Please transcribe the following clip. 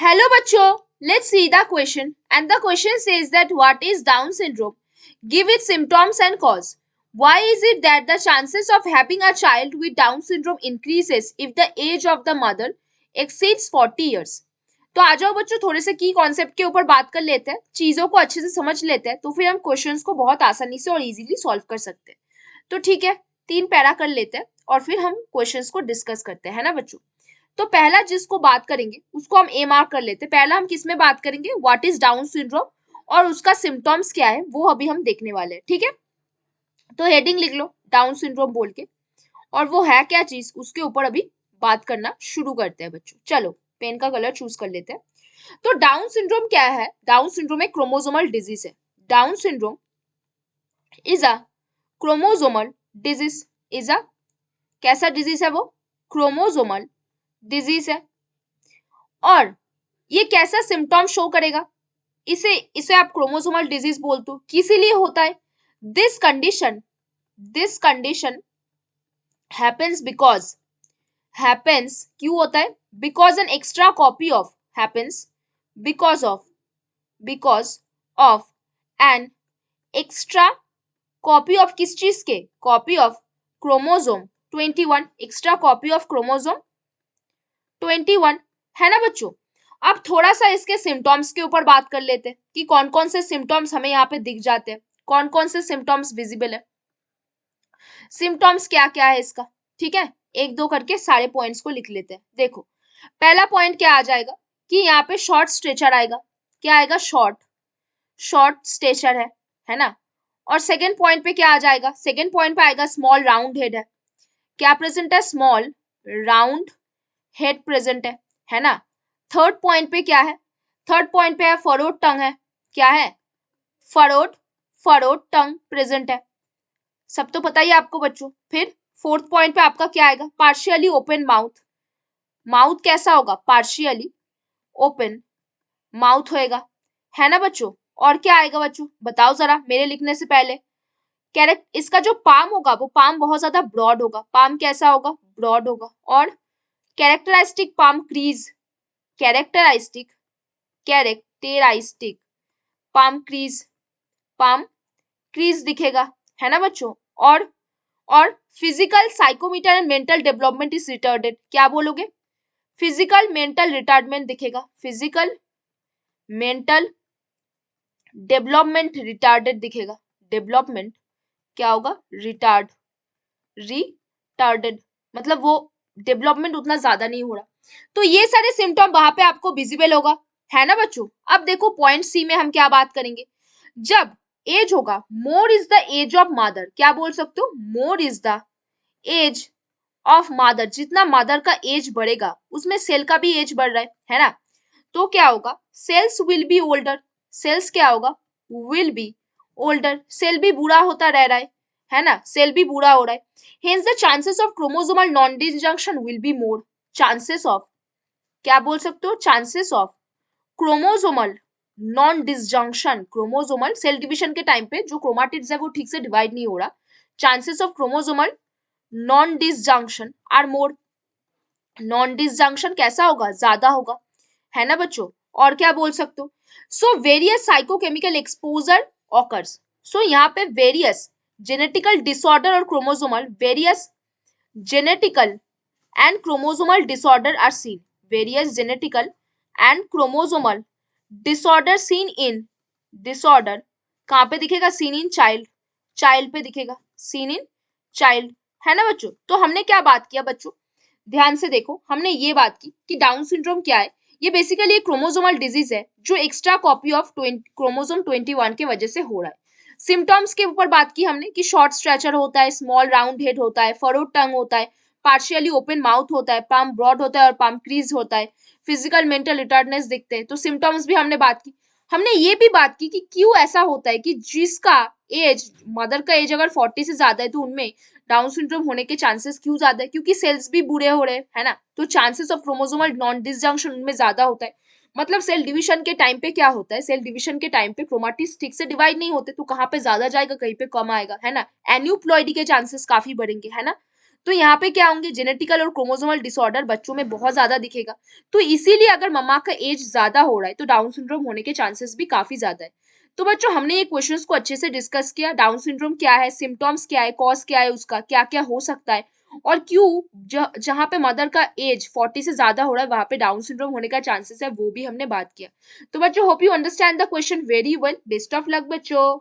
Hello bachcho, let's see the question. And the question says that what is Down syndrome? Give its symptoms and cause. Why is it that the chances of having a child with Down syndrome increases if the age of the mother exceeds 40 years? तो आ जाओ बच्चों, थोड़े से की concept के ऊपर बात कर लेते हैं, चीजों को अच्छे से समझ लेते हैं, तो फिर हम क्वेश्चंस को बहुत आसानी से और इजीली सॉल्व कर सकते हैं। तो ठीक है, 3 पैरा कर लेते हैं और फिर हम क्वेश्चंस को डिस्कस करते हैं, है ना बच्चों। तो पहला जिसको बात करेंगे उसको हम ए मार्क कर लेते हैं। पहला हम किस में बात करेंगे, व्हाट इज डाउन सिंड्रोम और उसका सिम्टम्स क्या है वो अभी हम देखने वाले हैं। ठीक है, तो हेडिंग लिख लो डाउन सिंड्रोम बोल के, और वो है क्या चीज उसके ऊपर अभी बात करना शुरू करते हैं बच्चों। चलो पेन का कलर चूज कर लेते हैं। तो डाउन सिंड्रोम क्या है? डाउन सिंड्रोम एक क्रोमोसोमल डिजीज है। Down syndrome is a chromosomal disease. Is a कैसा डिजीज है वो? क्रोमोसोमल डिजीज है। और ये कैसा सिम्टम शो करेगा? इसे इसे आप क्रोमोसोमल डिजीज बोलते हो। किस लिए होता है? दिस कंडीशन हैपेंस क्यों होता है? Because an extra copy of happens because of an extra copy of किस चीज के? Copy of chromosome 21, extra copy of chromosome 21, है ना बच्चों। अब थोड़ा सा इसके सिम्टम्स के ऊपर बात कर लेते हैं कि कौन कौन से सिम्टम्स हमें यहाँ पे दिख जाते हैं, कौन कौन से सिम्टम्स विजिबल है। सिम्टम्स क्या क्या है इसका, ठीक है, एक दो करके सारे पॉइंट्स को लिख लेते हैं। देखो पहला पॉइंट क्या आ जाएगा कि यहाँ पे शॉर्ट स्ट्रेचर आएगा। क्या आएगा? शॉर्ट स्ट्रेचर है ना। और सेकेंड पॉइंट पे क्या आ जाएगा? सेकेंड पॉइंट पे आएगा स्मॉल राउंड हेड है। क्या प्रेजेंट है? स्मॉल राउंड हेड प्रेजेंट है ना। थर्ड पॉइंट पे क्या है? थर्ड पॉइंट पे है फरोड टंग है। क्या है? फरोड टंग प्रेजेंट है। सब तो पता ही है आपको बच्चों। फिर फोर्थ पॉइंट पे आपका क्या आएगा? Partially open mouth. माउथ कैसा होगा? पार्शियली ओपन माउथ होएगा, है ना बच्चों। और क्या आएगा बच्चों बताओ जरा मेरे लिखने से पहले। कैरेक्ट इसका जो पाम होगा वो पाम बहुत ज्यादा ब्रॉड होगा। पाम कैसा होगा? ब्रॉड होगा। और characteristic palm crease, characteristic palm crease दिखेगा, है ना बच्चों। और physical psychomotor and mental development is retarded. क्या बोलोगे? फिजिकल मेंटल रिटार्डमेंट दिखेगा। फिजिकल मेंटल डेवलपमेंट रिटार्डेड दिखेगा। डेवलपमेंट क्या होगा? रिटार्डेड मतलब वो डेवलपमेंट उतना ज्यादा नहीं हो रहा। तो ये सारे सिम्टम वहां पे आपको विजिबल होगा, है ना बच्चों। अब देखो पॉइंट सी में हम क्या बात करेंगे। जब एज होगा, more is the age of mother. क्या बोल सकते हो? More is the age of mother. जितना मदर का एज बढ़ेगा उसमें सेल का भी एज बढ़ रहा है ना। तो क्या होगा? Cells will be older. Cells क्या होगा? Will be older. सेल भी बूढ़ा होता रह रहा है ना। सेल भी बूढ़ा हो रहा है। Hence the chances of chromosomal non disjunction will be more. Chances of क्या बोल सकते हो? Chances of chromosomal non disjunction. Chromosomal cell division के टाइम पे जो क्रोमाटिड्स है वो ठीक से डिवाइड नहीं हो रहा। Chances of chromosomal non disjunction are more. Non disjunction कैसा होगा? ज्यादा होगा, है ना बच्चों। और क्या बोल सकते हो? So various psychochemical exposure occurs. So यहाँ पे वेरियस जेनेटिकल डिसऑर्डर और chromosomal various genetical and chromosomal disorder are seen. Various genetical and chromosomal disorder seen in disorder कहाँ पे दिखेगा? Seen in child. चाइल्ड पे दिखेगा, सीन इन चाइल्ड, है ना बच्चों। तो हमने क्या बात किया बच्चों, ध्यान से देखो। हमने ये बात की कि डाउन सिंड्रोम क्या है। ये बेसिकली एक क्रोमोसोमल डिजीज है जो एक्स्ट्रा कॉपी ऑफ क्रोमोसोम 21 की वजह से हो रहा है। सिम्टम्स के ऊपर बात की हमने कि शॉर्ट स्ट्रेचर होता है, स्मॉल राउंड हेड होता है, फरोड टंग होता है, पार्शियली ओपन माउथ होता है, पाम ब्रॉड होता है और पाम क्रीज होता है, फिजिकल मेंटल रिटार्डनेस दिखते हैं। तो सिम्टम्स भी हमने बात की। हमने ये भी बात की कि क्यों ऐसा होता है कि जिसका एज, मदर का एज अगर 40 से ज्यादा है तो उनमें डाउन सिंड्रोम होने के चांसेस क्यों ज्यादा है? क्योंकि सेल्स भी बूढ़े हो रहे हैं, है ना। तो chances of chromosomal non disjunction उनमें ज्यादा होता है। मतलब सेल डिवीजन के टाइम पे क्या होता है? सेल डिवीजन के टाइम पे क्रोमाटिड्स ठीक से डिवाइड नहीं होते, तो कहाँ पे ज्यादा जाएगा, कहीं पे कम आएगा, है ना। एन्यूप्लॉइडी के चांसेस काफी बढ़ेंगे, है ना। तो यहाँ पे क्या होंगे, जेनेटिकल और क्रोमोसोमल डिसऑर्डर बच्चों में बहुत ज्यादा दिखेगा। तो इसीलिए अगर मम्मा का एज ज्यादा हो रहा है तो डाउन सिंड्रोम होने के चांसेस भी काफी ज्यादा है। तो बच्चों हमने ये क्वेश्चंस को अच्छे से डिस्कस किया, डाउन सिंड्रोम क्या है, सिम्टम्स क्या है, कॉज क्या है, उसका क्या क्या हो सकता है, और क्यों जहां पे मदर का एज 40 से ज्यादा हो रहा है वहां पे डाउन सिंड्रोम होने का चांसेस है, वो भी हमने बात किया। तो बच्चों hope you understand the question very well. Best of luck बच्चों।